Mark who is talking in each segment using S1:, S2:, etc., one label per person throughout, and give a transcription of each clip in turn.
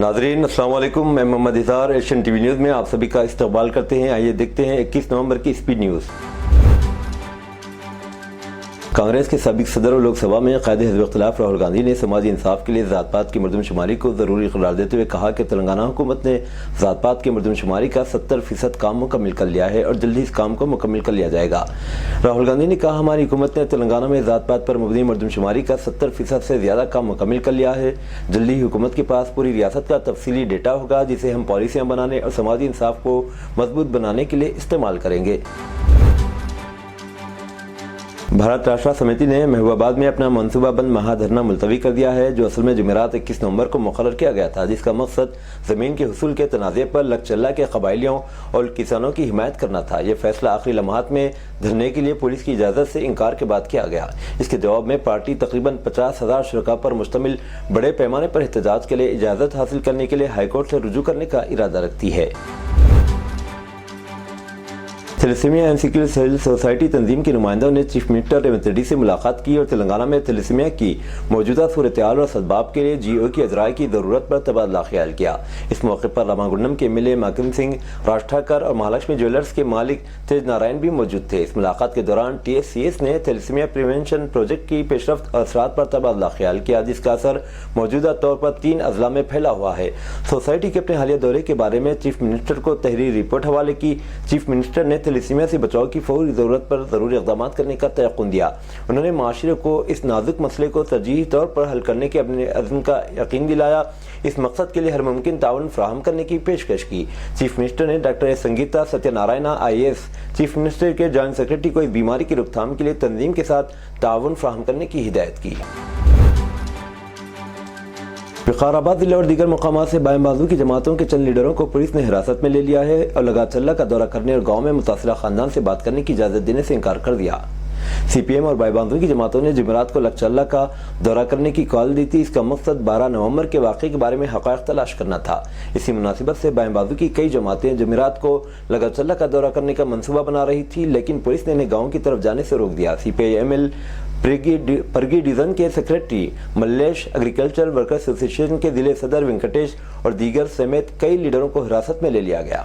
S1: ناظرین السلام علیکم، میں محمد اظہار ایشین ٹی وی نیوز میں آپ سبھی کا استقبال کرتے ہیں۔ آئیے دیکھتے ہیں 21 نومبر کی اسپیڈ نیوز۔ کانگریس کے سابق صدر اور لوک سبھا میں قائد حزب اختلاف راہل گاندھی نے سماجی انصاف کے لیے ذات پات کی مردم شماری کو ضروری قرار دیتے ہوئے کہا کہ تلنگانہ حکومت نے ذات پات کی مردم شماری کا 70% کام مکمل کر لیا ہے اور جلدی اس کام کو مکمل کر لیا جائے گا۔ راہل گاندھی نے کہا، ہماری حکومت نے تلنگانہ میں ذات پات پر مبنی مردم شماری کا 70% سے زیادہ کام مکمل کر لیا ہے۔ جلدی حکومت کے پاس پوری ریاست کا تفصیلی ڈیٹا ہوگا جسے ہم پالیسیاں بنانے اور سماجی انصاف کو مضبوط بنانے کے لیے استعمال کریں گے۔ بھارت راشٹر سمیتی نے محبوب آباد میں اپنا منصوبہ بند مہا دھرنا ملتوی کر دیا ہے، جو اصل میں جمعرات 21 نومبر کو مقرر کیا گیا تھا، جس کا مقصد زمین کے حصول کے تنازع پر لگ چلہ کے قبائلیوں اور کسانوں کی حمایت کرنا تھا۔ یہ فیصلہ آخری لمحات میں دھرنے کے لیے پولیس کی اجازت سے انکار کے بعد کیا گیا۔ اس کے جواب میں پارٹی تقریباً 50,000 شرکاء پر مشتمل بڑے پیمانے پر احتجاج کے لیے اجازت حاصل کرنے کے لیے ہائی کورٹ سے رجوع کرنے کا ارادہ رکھتی ہے۔ Thalassemia and sickle cell society تنظیم کے نمائندوں نے چیف منسٹر ریونت ریڈی سے ملاقات کی اور تلنگانہ میں تھیلیسیمیا کی موجودہ صورتحال اور اسباب کے لیے جی او کی اجراء کی ضرورت پر تبادلہ خیال کیا۔ اس موقع پر راماگنڈم کے ایم ایل اے ماکن سنگھ راج ٹھاکر اور مہالکشمی جیولرز کے مالک تیج نارائن بھی موجود تھے۔ اس ملاقات کے دوران ٹی ایس سی ایس نے تھیلیسیمیا پریونشن پروجیکٹ کی پیش رفت اور اثرات پر تبادلہ خیال کیا، جس کا اثر موجودہ طور پر 3 اضلاع میں پھیلا ہوا ہے۔ سوسائٹی کے اپنے حالیہ دورے کے بارے میں چیف منسٹر کو تحریری رپورٹ حوالے کی۔ چیف منسٹر نے تھیلیسیمیا سے بچاؤ کی فوری ضرورت پر ضروری اقدامات کرنے کا تیقن دیا۔ انہوں نے معاشرے کو اس نازک مسئلے کو ترجیحی طور پر حل کرنے کے اپنے عزم کا یقین دلایا۔ اس مقصد کے لیے ہر ممکن تعاون فراہم کرنے کی پیشکش کی۔ چیف منسٹر نے ڈاکٹر سنگیتا ستیہ نارائنا IAS چیف منسٹر کے جوائنٹ سیکرٹری کو اس بیماری کی روک تھام کے لیے تنظیم کے ساتھ تعاون فراہم کرنے کی ہدایت کی۔ وقار آباد ضلع اور دیگر مقامات سے بائیں بازو کی جماعتوں کے چند لیڈروں کو پولیس نے حراست میں لے لیا ہے اور لگا چلہ کا دورہ کرنے اور گاؤں میں متاثرہ خاندان سے بات کرنے کی اجازت دینے سے انکار کر دیا۔ سی پی ایم اور بائیں بازو کی جماعتوں نے جمعرات کو لگ چلہ کا دورہ کرنے کی کال دی تھی۔ اس کا مقصد 12 نومبر کے واقعے کے بارے میں حقائق تلاش کرنا تھا۔ اسی مناسبت سے بائیں بازو کی کئی جماعتیں جمعرات کو لگا چلہ کا دورہ کرنے کا منصوبہ بنا رہی تھی، لیکن پولیس نے انہیں گاؤں کی طرف جانے سے روک دیا۔ سی پی I am L Pargi division کے سیکرٹری ملیش، ایگریکلچر ورکرز ایسوسی ایشن کے ضلع صدر وینکٹیش اور دیگر سمیت کئی لیڈروں کو حراست میں لے لیا گیا۔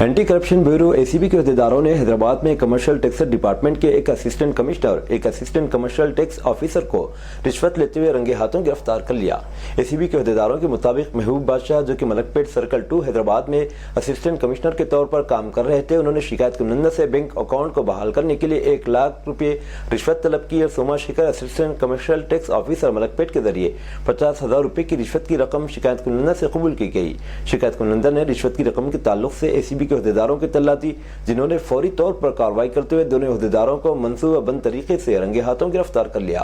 S1: اینٹی کرپشن بیورو ACB کے عہدیداروں نے حیدرآباد میں کمرشل ٹیکس ڈپارٹمنٹ کے ایک اسسٹنٹ کمشنر ایک اسسٹنٹ کمرشل ٹیکس آفیسر کو رشوت لیتے ہوئے رنگے ہاتھوں گرفتار کر لیا۔ ACB کے عہدیداروں کے مطابق محبوب بادشاہ، جو کہ ملک پیٹ سرکل 2 حیدرآباد میں اسسٹنٹ کمشنر کے طور پر کام کر رہے تھے، انہوں نے شکایت کنندہ سے بینک اکاؤنٹ کو بحال کرنے کے لیے 1 لاکھ روپے رشوت طلب کی اور Soma Shekhar assistant commercial tax officer Malakpet کے ذریعے 50,000 روپے کی رشوت کی رقم شکایت کنندہ سے قبول کی گئی۔ شکایت کنندہ نے رشوت کی رقم کے تعلق سے ACB کے عہدیداروں کے دی، جنہوں نے فوری طور پر کارروائی کرتے ہوئے دونوں عہدیداروں کو منصوبہ بند طریقے سے رنگے ہاتھوں گرفتار کر لیا۔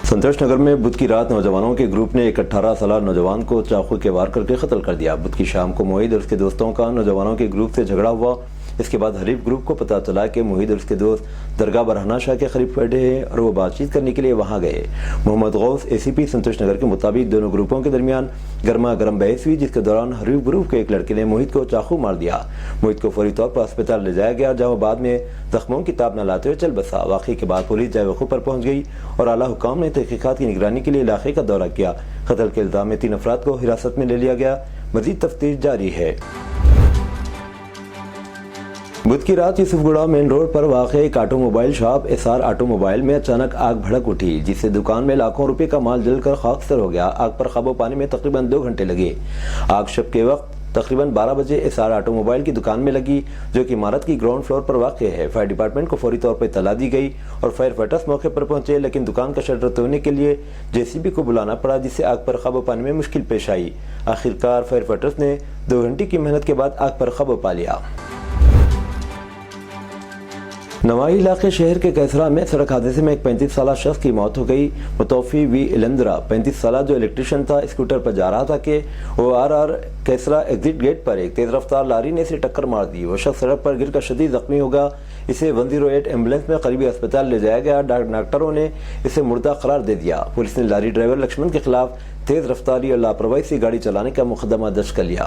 S1: سنتوش نگر میں بدھ کی رات نوجوانوں کے گروپ نے ایک 18 سالہ نوجوان کو چاقو کے وار کر کے قتل کر دیا۔ بدھ کی شام کو موحد اور اس کے دوستوں کا نوجوانوں کے گروپ سے جھگڑا ہوا۔ اس کے بعد حریف گروپ کو پتہ چلا کہ موحد اور اس کے دوست درگاہ برہنہ شاہ کے قریب بیٹھے ہیں اور وہ بات چیت کرنے کے لیے وہاں گئے۔ محمد غوث ACP سنتوش نگر کے مطابق دونوں گروپوں کے درمیان گرما گرم بحث ہوئی، جس کے دوران حریف گروپ کے ایک لڑکے نے موحد کو چاقو مار دیا۔ موحد کو فوری طور پر ہسپتال لے جایا گیا، جہاں بعد میں زخموں کی تاب نہ لاتے ہوئے چل بسا۔ واقعے کے بعد پولیس جائے وقوع پر پہنچ گئی اور اعلیٰ حکام نے تحقیقات کی نگرانی کے لیے علاقے کا دورہ کیا۔ قتل کے الزام میں 3 افراد کو حراست میں لے لیا گیا۔ مزید تفتیش جاری ہے۔ بدھ کی رات یوسف گڑھ مین روڈ پر واقع ایک auto mobile shop SR auto mobile میں اچانک آگ بھڑک اٹھی، جس سے دکان میں لاکھوں روپے کا مال جل کر خاکستر ہو گیا۔ آگ پر قابو پانے میں تقریباً 2 گھنٹے لگے۔ آگ شب کے وقت تقریباً 12 بجے SR آٹو موبائل کی دکان میں لگی، جو کہ عمارت کی گراؤنڈ فلور پر واقع ہے۔ فائر ڈپارٹمنٹ کو فوری طور پر اطلاع دی گئی اور فائر فائٹرز موقع پر پہنچے، لیکن دکان کا شٹر توڑنے کے لیے JCB کو بلانا پڑا، جس سے آگ پر قابو پانے میں مشکل پیش آئی۔ آخرکار فائر فائٹرز نے 2 گھنٹے کی محنت کے بعد آگ پر قابو پا لیا۔ نوائی علاقے شہر کے کیسرا میں سڑک حادثے میں ایک 35 سالہ شخص کی موت ہو گئی۔ متوفی وی ایلندرا 35 سالہ جو الیکٹریشین تھا، اسکوٹر پر جا رہا تھا کہ وہ کیسرا ایگزٹ گیٹ پر ایک تیز رفتار لاری نے اسے ٹکر مار دی۔ وہ شخص سڑک پر گر کر شدید زخمی ہو گیا۔ اسے 108 ایمبولینس میں قریبی ہسپتال لے جایا گیا۔ ڈاکٹروں نے اسے مردہ قرار دے دیا۔ پولیس نے لاری ڈرائیور لکشمن کے خلاف تیز رفتاری اور لاپرواہی سے گاڑی چلانے کا مقدمہ درج کر لیا۔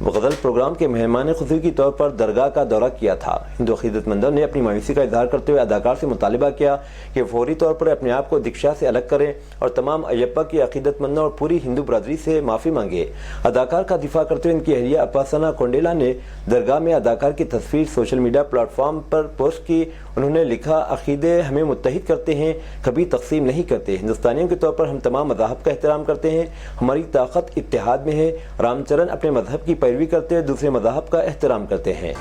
S1: غزل پروگرام کے مہمان خصوصی کے طور پر درگاہ کا دورہ کیا تھا۔ ہندو عقیدت مندوں نے اپنی مایوسی کا اظہار کرتے ہوئے اداکار سے مطالبہ کیا کہ فوری طور پر اپنے آپ کو دیکشا سے الگ کریں اور تمام ایپا کی عقیدت مندوں اور پوری ہندو برادری سے معافی مانگے۔ اداکار کا دفاع کرتے ہوئے ان کی اہلیہ اپاسنا کونڈیلا نے درگاہ میں اداکار کی تصویر سوشل میڈیا پلیٹ فارم پر پوسٹ کی۔ انہوں نے لکھا، عقیدے ہمیں متحد کرتے ہیں، کبھی تقسیم نہیں کرتے۔ ہندوستانیوں کے طور پر ہم تمام مذاہب کا احترام کرتے ہیں، ہماری طاقت اتحاد میں ہے۔ رام چرن اپنے مذہب کی پیروی کرتے ہوئے دوسرے مذاہب کا احترام کرتے ہیں۔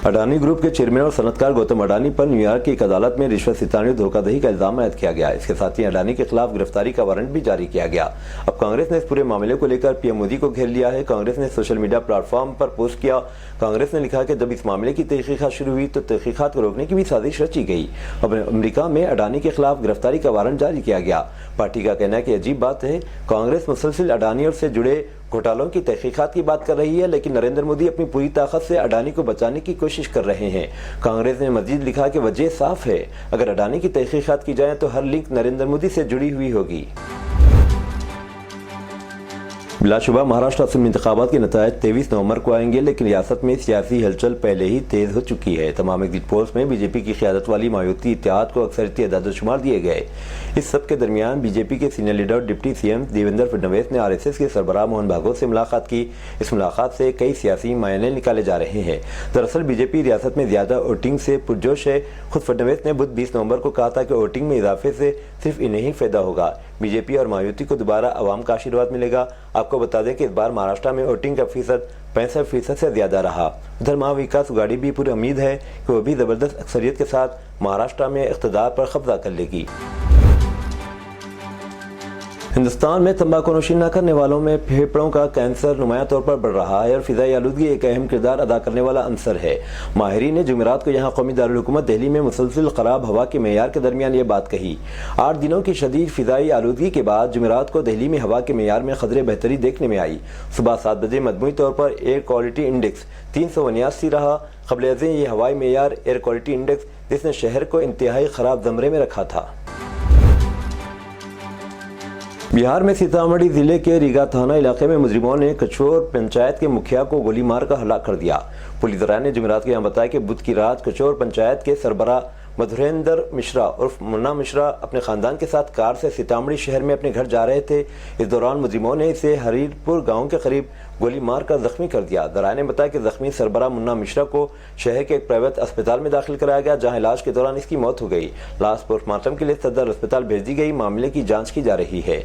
S1: اڈانی گروپ کے چیئرمین اور صنعت کار گوتم اڈانی پر نیو یارک کی ایک عدالت میں رشوت ستانی اور دھوکہ دہی کا الزام عائد کیا گیا۔ اس کے ساتھ ہی اڈانی کے خلاف گرفتاری کا وارنٹ بھی جاری کیا گیا۔ اب کانگریس نے اس پورے معاملے کو لے کر پی ایم مودی کو گھیر لیا ہے۔ کانگریس نے سوشل میڈیا پلیٹ فارم پر پوسٹ کیا۔ کانگریس نے لکھا کہ جب اس معاملے کی تحقیقات شروع ہوئی تو تحقیقات کو روکنے کی بھی سازش رچی گئی۔ اب امریکہ میں اڈانی کے خلاف گرفتاری کا وارنٹ جاری کیا گیا۔ پارٹی کا کہنا ہے کہ عجیب بات ہے، کانگریس مسلسل اڈانی اور سے جڑے گھوٹالوں کی تحقیقات کی بات کر رہی ہے، لیکن نریندر مودی اپنی پوری طاقت سے اڈانی کو بچانے کی کوشش کر رہے ہیں۔ کانگریس نے مزید لکھا کہ وجہ صاف ہے، اگر اڈانی کی تحقیقات کی جائیں تو ہر لنک نریندر مودی سے جڑی ہوئی ہوگی۔ بلا شبہ مہاراشٹر اسمبلی انتخابات کے نتائج 23 نومبر کو آئیں گے، لیکن ریاست میں سیاسی ہلچل پہلے ہی تیز ہو چکی ہے۔ تمام ایگزٹ پولز میں بی جے پی کی قیادت والی مایوتی اتحاد کو اکثریتی اعداد و شمار دیے گئے۔ اس سب کے درمیان بی جے پی کے senior leader deputy C M Devendra Fadnavis نے RSS کے سربراہ موہن بھاگوت سے ملاقات کی۔ اس ملاقات سے کئی سیاسی معنی نکالے جا رہے ہیں۔ دراصل بی جے پی ریاست میں زیادہ ووٹنگ سے پرجوش ہے۔ خود فڈنویس نے بدھ 20 نومبر کو کہا تھا کہ ووٹنگ میں اضافے سے صرف انہیں ہی فائدہ ہوگا۔ بی جے پی اور مایوتی کو دوبارہ عوام کا آشیرواد ملے گا۔ آپ کو بتا دیں کہ اس بار مہاراشٹر میں ووٹنگ کا فیصد 65% سے زیادہ رہا۔ ادھر مہا وکاس اگاڑی بھی پوری امید ہے کہ وہ بھی زبردست اکثریت کے ساتھ مہاراشٹر میں اقتدار پر قبضہ کر لے گی۔ ہندوستان میں تمباکو نوشی نہ کرنے والوں میں پھیپھڑوں کا کینسر نمایاں طور پر بڑھ رہا ہے اور فضائی آلودگی ایک اہم کردار ادا کرنے والا عنصر ہے۔ ماہرین نے جمعرات کو یہاں قومی دارالحکومت دہلی میں مسلسل خراب ہوا کے معیار کے درمیان یہ بات کہی۔ 8 دنوں کی شدید فضائی آلودگی کے بعد جمعرات کو دہلی میں ہوا کے معیار میں قدرے بہتری دیکھنے میں آئی۔ صبح 7 بجے مجموعی طور پر ایئر کوالٹی انڈیکس 379 رہا۔ قبل ازیں یہ ہوائی معیار ایئر کوالٹی انڈیکس جس نے شہر کو انتہائی خراب زمرے میں رکھا تھا۔ بہار میں سیتامڑھی ضلع کے ریگا تھانہ علاقے میں مجرموں نے کچور پنچایت کے مکھیا کو گولی مار کر ہلاک کر دیا۔ پولیس ذرائع نے جمعرات کو یہاں بتایا کہ بدھ کی رات کچور پنچایت کے سربراہ مدھوریندر مشرا عرف منا مشرا اپنے خاندان کے ساتھ کار سے سیتامڑھی شہر میں اپنے گھر جا رہے تھے۔ اس دوران مجرموں نے اسے ہریرپور گاؤں کے قریب گولی مار کر زخمی کر دیا۔ ذرائع نے بتایا کہ زخمی سربراہ منا مشرا کو شہر کے ایک پرائیویٹ اسپتال میں داخل کرایا گیا، جہاں علاج کے دوران اس کی موت ہو گئی۔ لاش پوسٹ مارٹم کے لیے صدر اسپتال بھیج دی گئی۔ معاملے کی جانچ کی جا رہی ہے۔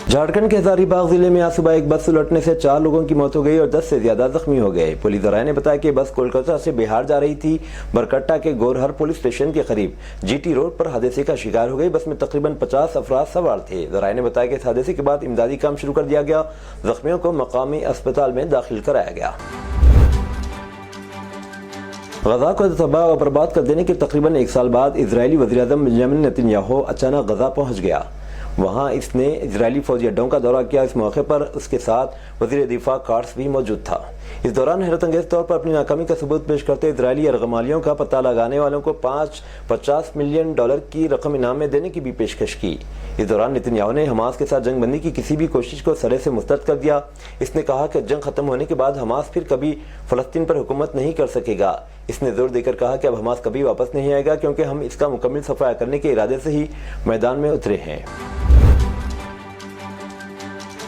S1: جھارکھنڈ کے ہزاری باغ ضلع میں آج صبح ایک بس الٹنے سے 4 لوگوں کی موت ہو گئی اور 10 سے زیادہ زخمی ہو گئے۔ پولیس ذرائع نے بتایا کہ بس کولکاتہ سے بہار جا رہی تھی۔ برکٹا کے گورہر پولیس اسٹیشن کے قریب GT روڈ پر حادثے کا شکار ہو گئی۔ بس میں تقریباً 50 افراد سوار تھے۔ ذرائع نے بتایا کہ اس حادثے کے بعد امدادی کام شروع کر دیا گیا۔ زخمیوں کو مقامی اسپتال میں داخل کرایا گیا۔ غزہ کو تباہ و برباد کر دینے کے تقریباً 1 سال بعد اسرائیلی وزیراعظم بنیامین نیتن یاہو اچانک غزہ پہنچ گیا۔ وہاں اس نے اسرائیلی فوجی اڈوں کا دورہ کیا۔ اس موقع پر اس کے ساتھ وزیر دفاع کارٹس بھی موجود تھا۔ اس دوران حیرت انگیز طور پر اپنی ناکامی کا ثبوت پیش کرتے اسرائیلی یرغمالیوں کا پتہ لگانے والوں کو $50 ملین کی رقم انعام میں دینے کی بھی پیشکش کی۔ اس دوران نیتن یاہو نے حماس کے ساتھ جنگ بندی کی کسی بھی کوشش کو سرے سے مسترد کر دیا۔ اس نے کہا کہ جنگ ختم ہونے کے بعد حماس پھر کبھی فلسطین پر حکومت نہیں کر سکے گا۔ اس نے زور دے کر کہا کہ اب حماس کبھی واپس نہیں آئے گا، کیونکہ ہم اس کا مکمل صفایا کرنے کے ارادے سے ہی میدان میں اترے ہیں۔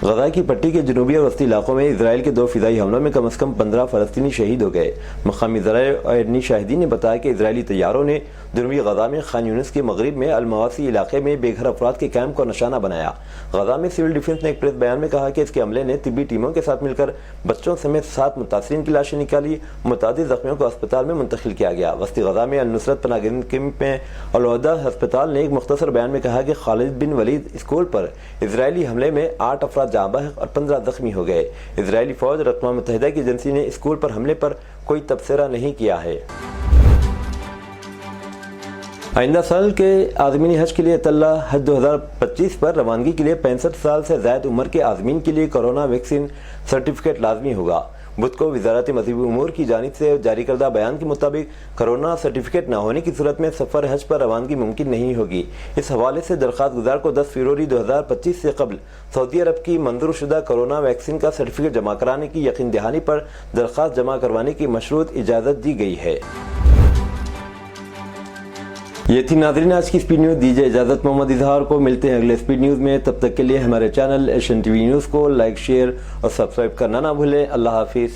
S1: غزہ کی پٹی کے جنوبی اور وسطی علاقوں میں اسرائیل کے 2 فضائی حملوں میں کم از کم 15 فلسطینی شہید ہو گئے۔ مقامی ذرائع اور ایرانی شاہدین نے بتایا کہ اسرائیلی طیاروں نے جنوبی غزہ میں خان یونس کے مغرب میں المواسی علاقے میں بے گھر افراد کے کیمپ کو نشانہ بنایا۔ غزہ میں سول ڈیفنس نے ایک پریس بیان میں کہا کہ اس کے عملے نے طبی ٹیموں کے ساتھ مل کر بچوں سمیت 7 متاثرین کی لاشیں نکالی۔ متعدد زخمیوں کو اسپتال میں منتقل کیا گیا۔ وسطی غزہ میں النصرت پناہ گزین کیمپ میں الوداع ہسپتال نے ایک مختصر بیان میں کہا کہ خالد بن ولید اسکول پر اسرائیلی حملے میں 8 افراد جاں بحق اور 15 زخمی ہو گئے۔ اسرائیلی فوج اور اقوام متحدہ کی ایجنسی نے اسکول پر حملے پر کوئی تبصرہ نہیں کیا ہے۔ آئندہ سال کے عازمین حج کے لیے اطلاع حج 2025 پر روانگی کے لیے 65 سال سے زائد عمر کے عازمین کے لیے کورونا ویکسین سرٹیفکیٹ لازمی ہوگا۔ بدھ کو وزارت مذہبی امور کی جانب سے جاری کردہ بیان کے مطابق کورونا سرٹیفکیٹ نہ ہونے کی صورت میں سفر حج پر روانگی ممکن نہیں ہوگی۔ اس حوالے سے درخواست گزار کو 10 فروری 2025 سے قبل سعودی عرب کی منظور شدہ کورونا ویکسین کا سرٹیفکیٹ جمع کرانے کی یقین دہانی پر درخواست جمع کروانے کی مشروط اجازت دی گئی ہے۔ یہ تھی ناظرین آج کی سپیڈ نیوز۔ دیجیے اجازت محمد اظہار کو، ملتے ہیں اگلے سپیڈ نیوز میں، تب تک کے لیے ہمارے channel Asian T V news کو لائک، شیئر اور سبسکرائب کرنا نہ بھولیں۔ اللہ حافظ۔